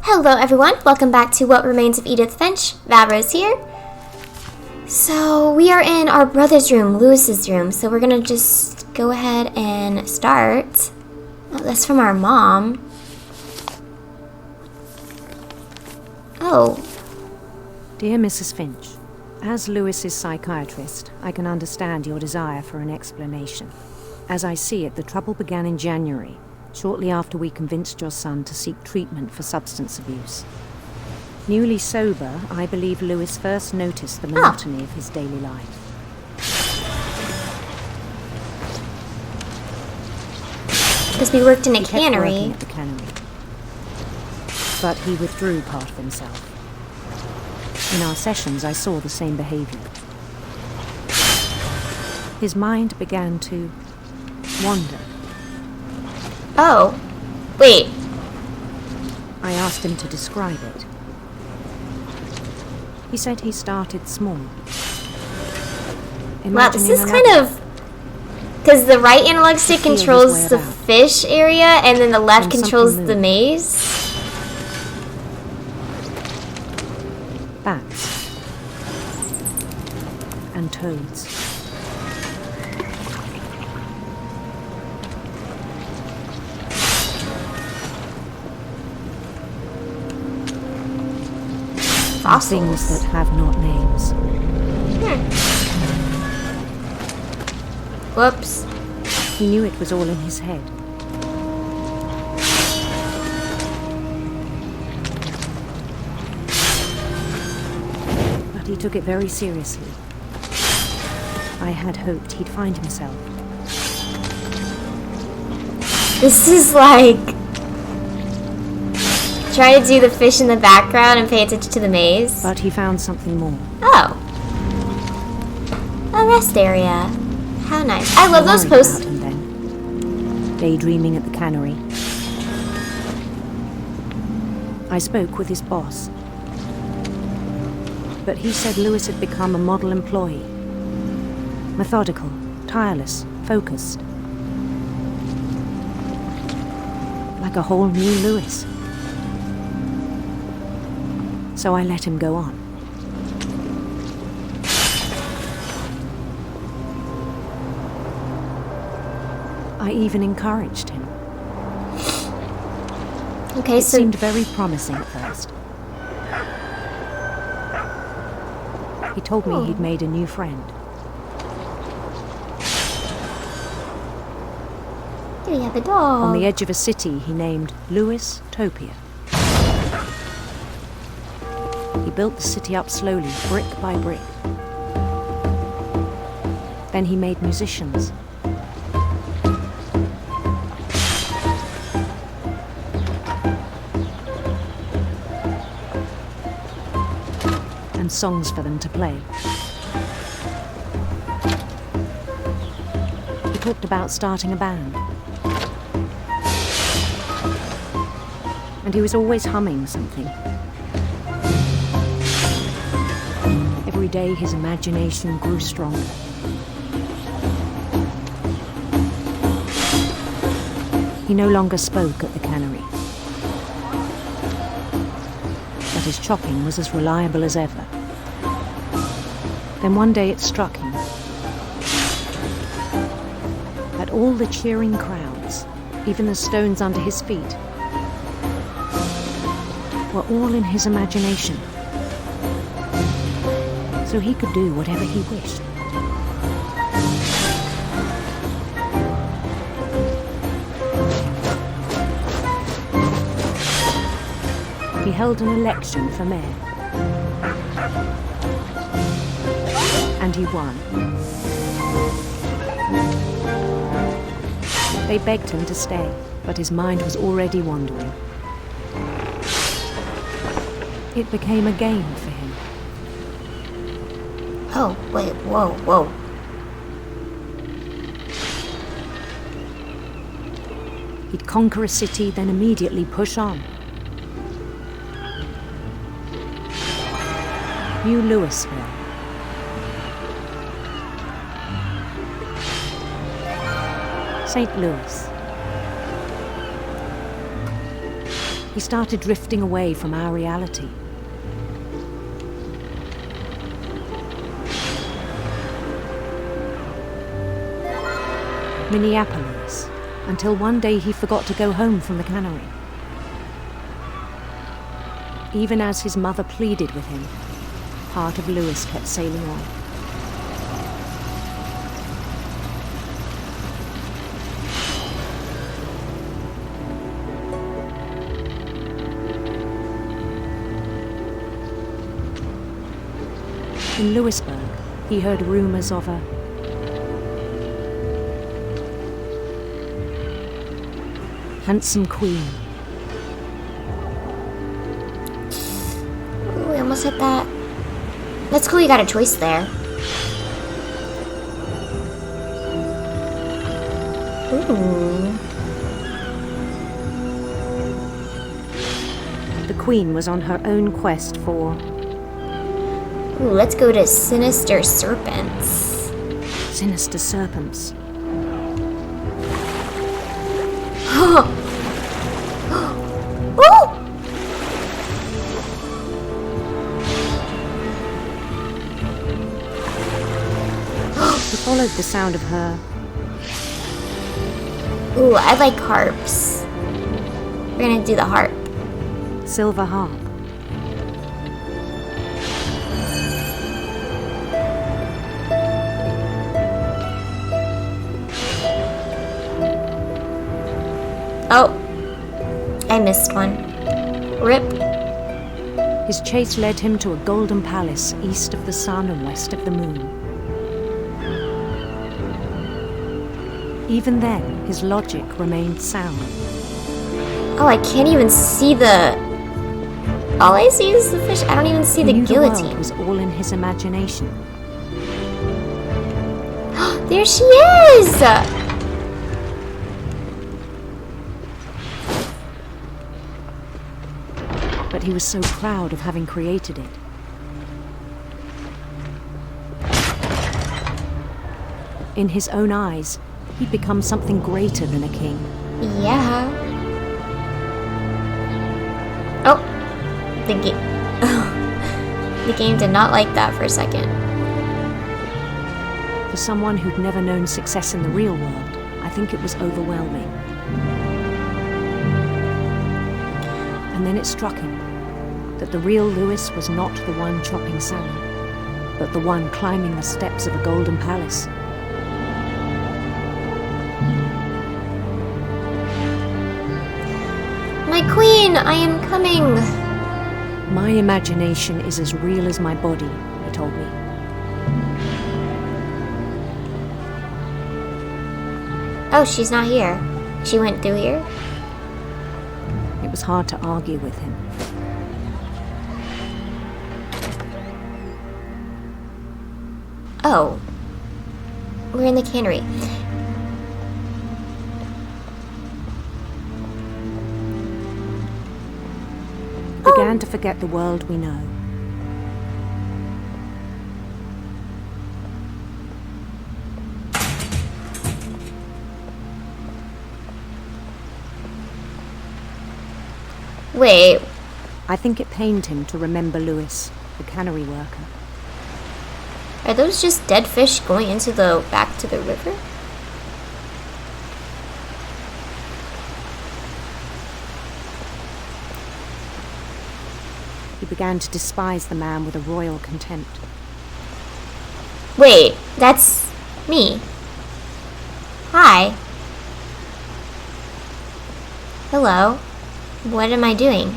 Hello everyone, welcome back to What Remains of Edith Finch. Valrose here. So we are in our brother's room, Lewis's room, so we're gonna just go ahead and start. Oh, that's from our mom. Oh. Dear Mrs. Finch, as Lewis's psychiatrist, I can understand your desire for an explanation. As I see it, the trouble began in January, shortly after we convinced your son to seek treatment for substance abuse. Newly sober, I believe Lewis first noticed the monotony of his daily life. Because we worked in a He kept cannery. working at the cannery. But he withdrew part of himself. In our sessions, I saw the same behavior. His mind began to wander. Oh. Wait. I asked him to describe it. He said he started small. Wow, this is kind of... Because the right analog stick controls the fish area, and then the left controls the maze. Bats. And toads. Fossils. Things that have not names. Whoops. He knew it was all in his head. But he took it very seriously. I had hoped he'd find himself. This is like... Try to do the fish in the background and pay attention to the maze. But he found something more. Oh. A rest area. How nice. I love those posts. About him then, daydreaming at the cannery. I spoke with his boss. But he said Lewis had become a model employee. Methodical, tireless, focused. Like a whole new Lewis. So I let him go on. I even encouraged him. Okay, It so... seemed very promising at first. He told me he'd made a new friend. Here we have a dog. On the edge of a city he named Lewis Topia. He built the city up slowly, brick by brick. Then he made musicians. And songs for them to play. He talked about starting a band. And he was always humming something. Every day his imagination grew stronger. He no longer spoke at the cannery. But his chopping was as reliable as ever. Then one day it struck him that all the cheering crowds, even the stones under his feet, were all in his imagination. So he could do whatever he wished. He held an election for mayor. And he won. They begged him to stay, but his mind was already wandering. It became a game for him. Oh, wait, whoa, whoa. He'd conquer a city, then immediately push on. New Louisville. St. Louis. He started drifting away from our reality. Minneapolis, until one day he forgot to go home from the cannery. Even as his mother pleaded with him, part of Lewis kept sailing on. In Lewisburg, he heard rumors of a handsome queen. Ooh, I almost hit that. That's cool, you got a choice there. Ooh. The queen was on her own quest for Ooh, let's go to Sinister Serpents. sinister serpents. Oh! He followed the sound of her. Ooh, I like harps. We're gonna do the harp. Silver harp. Oh, I missed one. Rip. His chase led him to a golden palace east of the sun and west of the moon. Even then, his logic remained sound. Oh, I can't even see the... All I see is the fish. I don't even see He the knew guillotine. The world was all in his imagination. There she is! But he was so proud of having created it. In his own eyes, he'd become something greater than a king. Yeah. Oh, the game. The game did not like that for a second. For someone who'd never known success in the real world, I think it was overwhelming. And then it struck him that the real Lewis was not the one chopping salmon, but the one climbing the steps of a golden palace. My queen, I am coming. My imagination is as real as my body, he told me. Oh, she's not here. She went through here? It was hard to argue with him. Oh. We're in the cannery. Began to forget the world we know. Wait. I think it pained him to remember Lewis, the cannery worker. Are those just dead fish going into the back to the river? He began to despise the man with a royal contempt. Wait, that's me. Hi. Hello. What am I doing?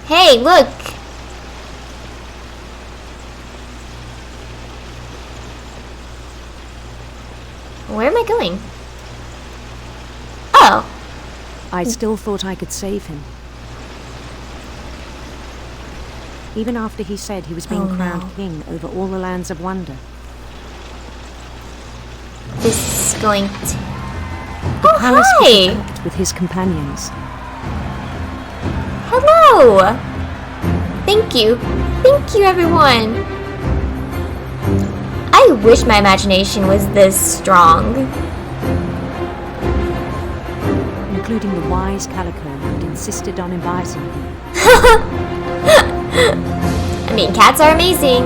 Hey, look! Where am I going? Oh. I still thought I could save him. Even after he said he was being crowned king over all the lands of wonder. This is going to... The palace was hi! packed with his companions. Hello! Thank you. Thank you, everyone. I wish my imagination was this strong. Including the wise Calico who'd insisted on inviting him. I mean, cats are amazing.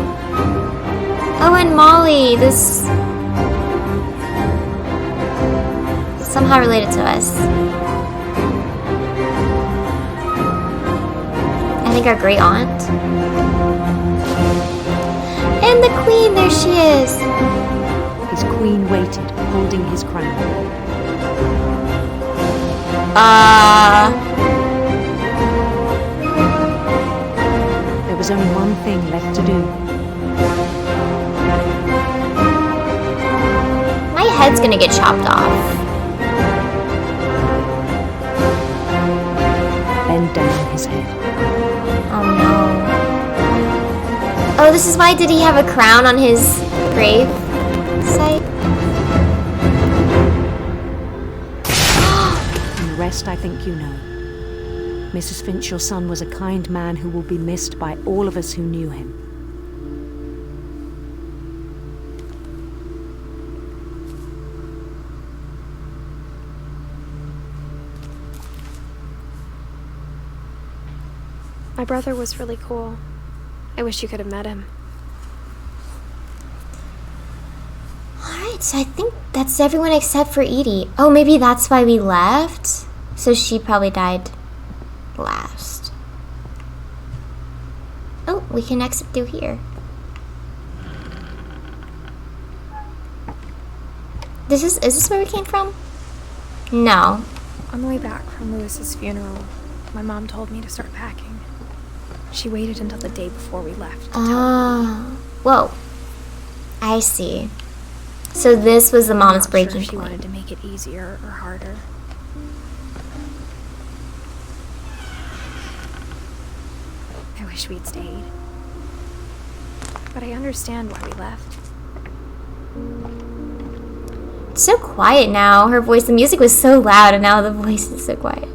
Oh, and Molly, this somehow related to us. I think our great aunt. And the queen, there she is. His queen waited, holding his crown. There was only one thing left to do. My head's gonna get chopped off. Bend down his head. Oh no. Oh, this is why did he have a crown on his grave site? And the rest I think you know. Mrs. Finch, your son was a kind man who will be missed by all of us who knew him. My brother was really cool. I wish you could have met him. Alright, so I think that's everyone except for Edie. Oh, maybe that's why we left? So she probably died last. Oh, we can exit through here. Is this where we came from? No. On the way back from Lewis's funeral, my mom told me to start packing. She waited until the day before we left to tell me. Whoa. I see. So this was the mom's I'm not breaking sure if she point. wanted to make it easier or harder. I wish we'd stayed. But I understand why we left. It's so quiet now. Her voice, the music was so loud, and now the voice is so quiet.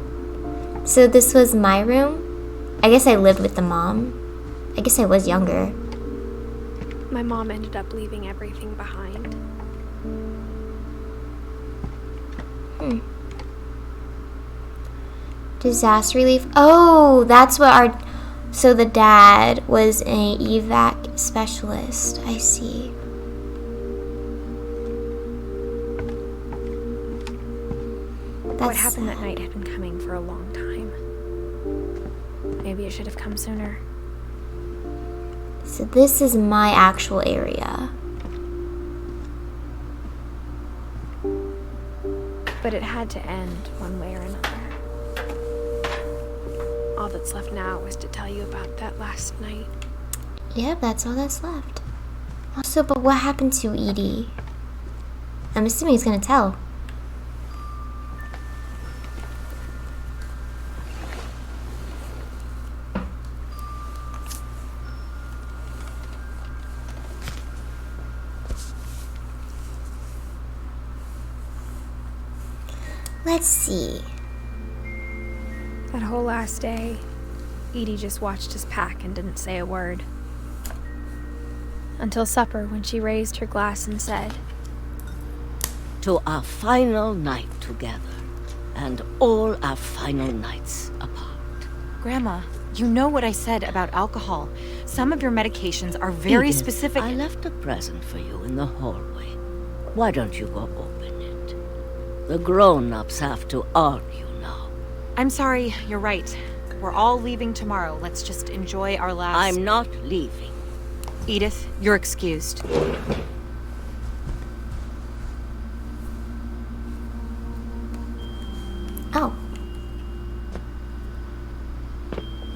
So this was my room? I guess I lived with the mom. I guess I was younger. My mom ended up leaving everything behind. Disaster relief. Oh, that's what our... So the dad was an evac specialist. I see. What happened that night had been coming for a long time. Maybe it should have come sooner. So this is my actual area. But it had to end one way or another. All that's left now is to tell you about that last night. Yep, that's all that's left. Also, but what happened to Edie? I'm assuming he's gonna tell. Let's see. That whole last day, Edie just watched us pack and didn't say a word. Until supper, when she raised her glass and said, "To our final night together, and all our final nights apart." Grandma, you know what I said about alcohol. Some of your medications are very Edith, specific. I left a present for you in the hallway. Why don't you go open it? The grown-ups have to argue now. I'm sorry, you're right. We're all leaving tomorrow. Let's just enjoy our last... I'm not leaving. Edith, you're excused. Oh.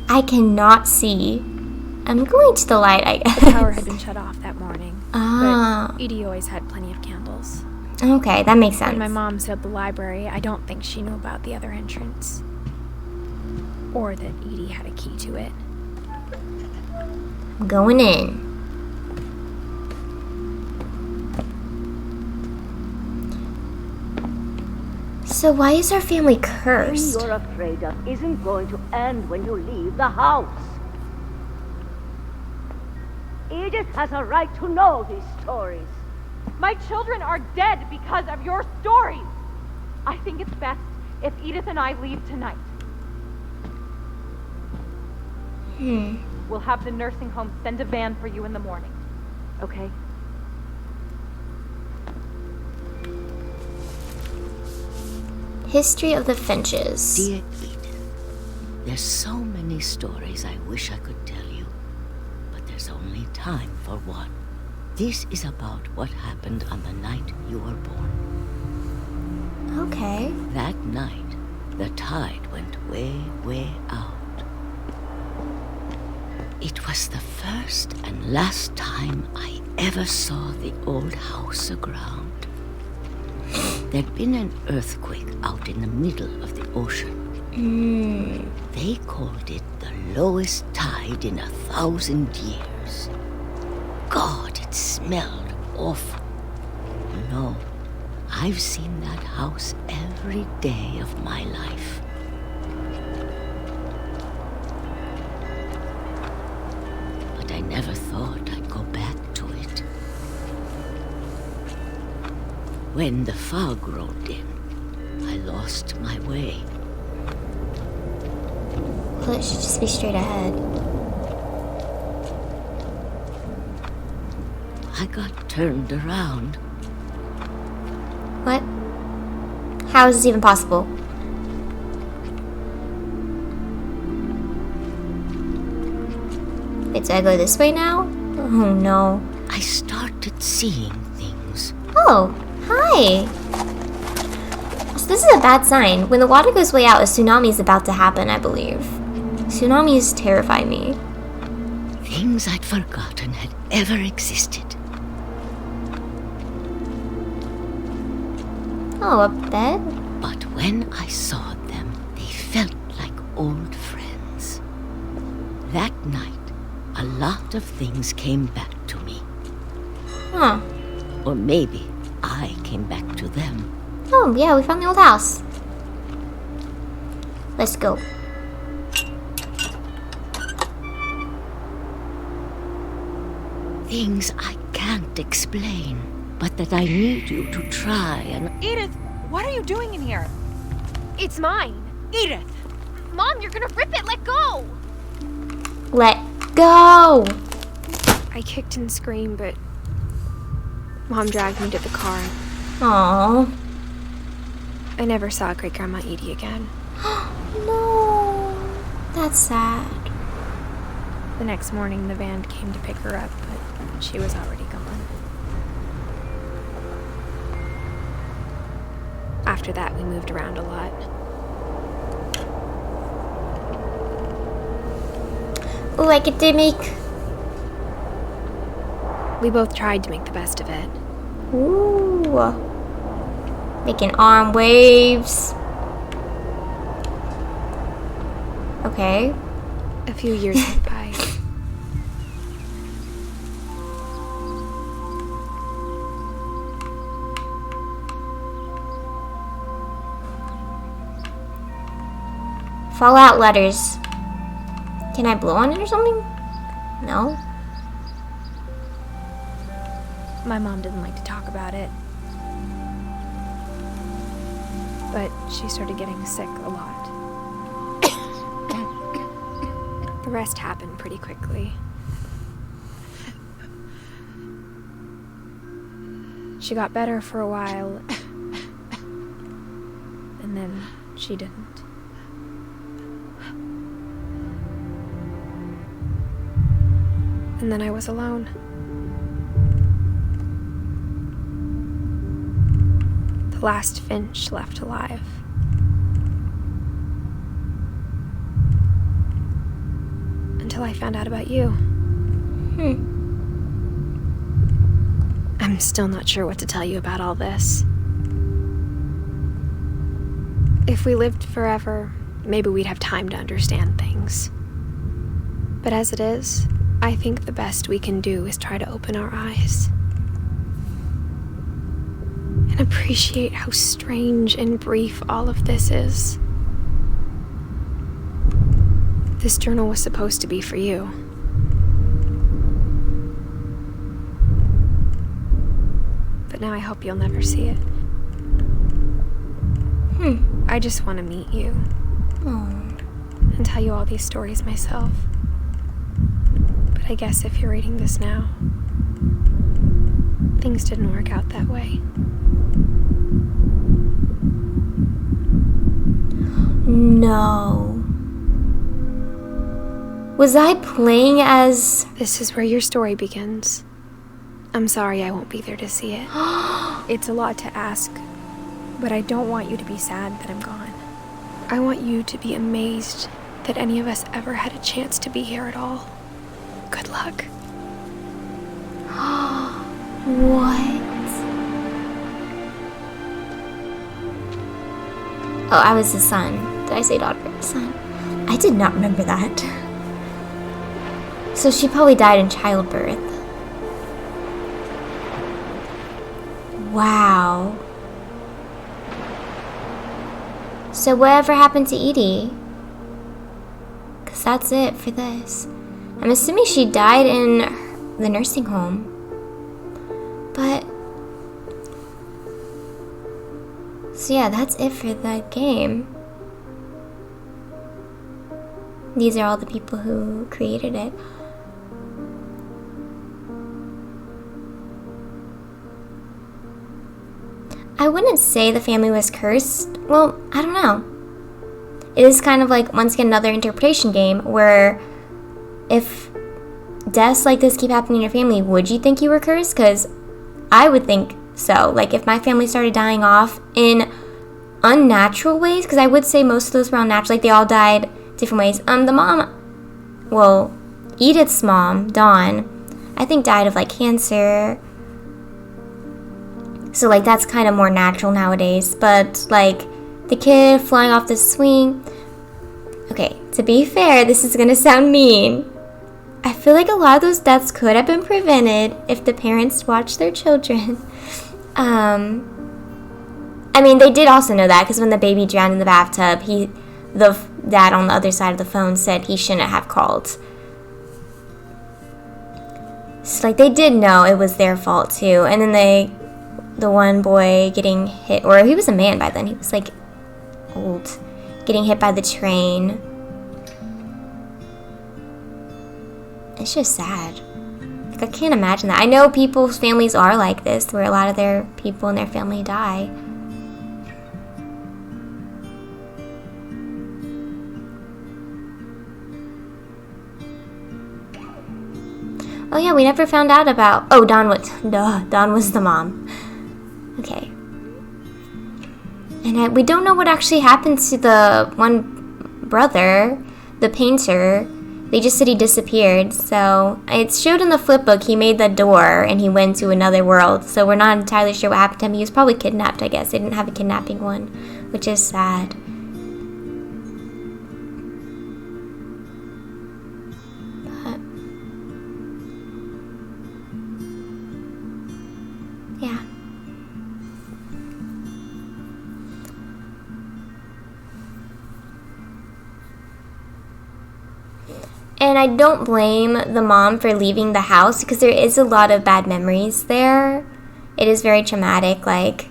I cannot see. I'm going to the light, I guess. the power had been shut off that morning. Ah. But Edie always had plenty of candles. Okay, that makes sense. When my mom said the library, I don't think she knew about the other entrance. Or that Edie had a key to it. I'm going in. So why is our family cursed? What you're afraid of isn't going to end when you leave the house. Edith has a right to know these stories. My children are dead because of your stories. I think it's best if Edith and I leave tonight. We'll have the nursing home send a van for you in the morning. Okay? History of the Finches. Dear Edith, there's so many stories I wish I could tell you, but there's only time for one. This is about what happened on the night you were born. Okay. That night, the tide went way, way out. It was the first and last time I ever saw the old house aground. There'd been an earthquake out in the middle of the ocean. They called it the lowest tide in 1,000 years. God, it smelled awful. You know, I've seen that house every day of my life. But I never thought I'd go back to it. When the fog rolled in, I lost my way. Well, it should just be straight ahead. I got turned around. What? How is this even possible? Wait, so I go this way now? Oh no. I started seeing things. Oh, hi. So this is a bad sign. When the water goes way out, a tsunami is about to happen, I believe. Tsunamis terrify me. Things I'd forgotten had ever existed. Oh, a bed? But when I saw them, they felt like old friends. That night, a lot of things came back to me. Huh. Or maybe I came back to them. Oh, yeah, we found the old house. Let's go. Things I can't explain, but that I need you to try and... Edith, what are you doing in here? It's mine. Edith! Mom, you're gonna rip it. Let go. Let go! I kicked and screamed, but Mom dragged me to the car. Aww. I never saw Great Grandma Edie again. No. That's sad. The next morning, the van came to pick her up, but she was already gone. After that, we moved around a lot. Ooh, academic. We both tried to make the best of it. Ooh. Making arm waves. Okay. A few years went by. Fallout letters. Can I blow on it or something? No. My mom didn't like to talk about it. But she started getting sick a lot. The rest happened pretty quickly. She got better for a while, and then she didn't. And then I was alone. The last Finch left alive. Until I found out about you. I'm still not sure what to tell you about all this. If we lived forever, maybe we'd have time to understand things. But as it is, I think the best we can do is try to open our eyes. And appreciate how strange and brief all of this is. This journal was supposed to be for you. But now I hope you'll never see it. I just want to meet you. And tell you all these stories myself. But I guess if you're reading this now, things didn't work out that way. No. Was I playing as... This is where your story begins. I'm sorry I won't be there to see it. It's a lot to ask, but I don't want you to be sad that I'm gone. I want you to be amazed that any of us ever had a chance to be here at all. Good luck. What? Oh, I was the son. Did I say daughter? Son. I did not remember that. So she probably died in childbirth. Wow. So whatever happened to Edie? Because that's it for this. I'm assuming she died in the nursing home. But... So yeah, that's it for the game. These are all the people who created it. I wouldn't say the family was cursed. Well, I don't know. It is kind of like, once again, another interpretation game where if deaths like this keep happening in your family, would you think you were cursed? Because I would think so. Like, if my family started dying off in unnatural ways, because I would say most of those were unnatural, like they all died different ways. The mom, well, Edith's mom, Dawn, I think died of like cancer. So like that's kind of more natural nowadays. But like the kid flying off the swing. Okay, to be fair, this is gonna sound mean. I feel like a lot of those deaths could have been prevented if the parents watched their children. I mean, they did also know that because when the baby drowned in the bathtub, the dad on the other side of the phone said he shouldn't have called. So like they did know it was their fault too. And then the one boy getting hit, or he was a man by then, he was like old, getting hit by the train. It's just sad. Like, I can't imagine that. I know people's families are like this, where a lot of their people in their family die. Oh yeah, we never found out about... Oh, Dawn was the mom. Okay. And we don't know what actually happened to the one brother, the painter. They just said he disappeared. So it showed in the flip book he made the door and he went to another world. So we're not entirely sure what happened to him. He was probably kidnapped, I guess. They didn't have a kidnapping one, which is sad. Yeah. And I don't blame the mom for leaving the house because there is a lot of bad memories there. It is very traumatic. Like,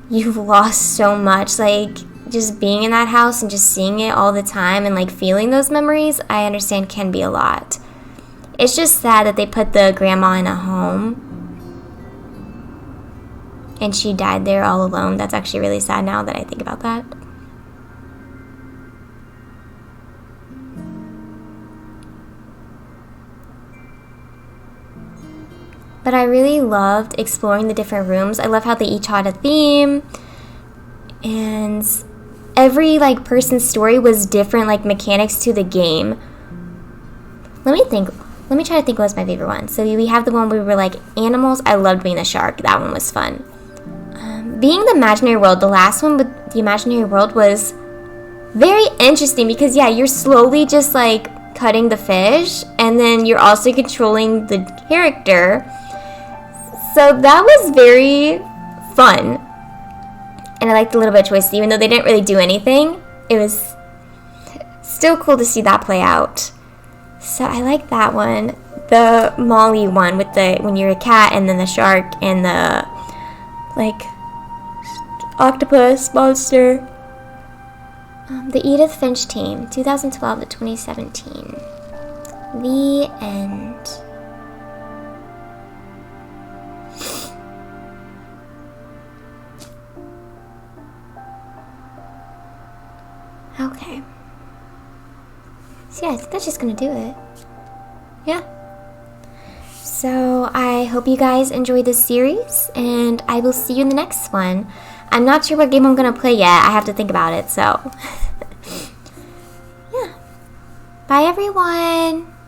you've lost so much. Like, just being in that house and just seeing it all the time and like feeling those memories, I understand can be a lot. It's just sad that they put the grandma in a home and she died there all alone. That's actually really sad now that I think about that. But I really loved exploring the different rooms. I love how they each had a theme. And every like person's story was different, like mechanics to the game. Let me try to think what was my favorite one. So we have the one where we were like animals. I loved being the shark. That one was fun. Being the imaginary world, the last one with the imaginary world was very interesting because yeah, you're slowly just like cutting the fish and then you're also controlling the character. So that was very fun. And I liked a little bit of choices, even though they didn't really do anything. It was still cool to see that play out. So I like that one. The Molly one with the when you're a cat and then the shark and the like octopus monster. The Edith Finch team, 2012 to 2017. The end. Okay. So yeah, I think that's just gonna do it. Yeah. So I hope you guys enjoyed this series, and I will see you in the next one. I'm not sure what game I'm gonna play yet. I have to think about it, so. Yeah. Bye everyone!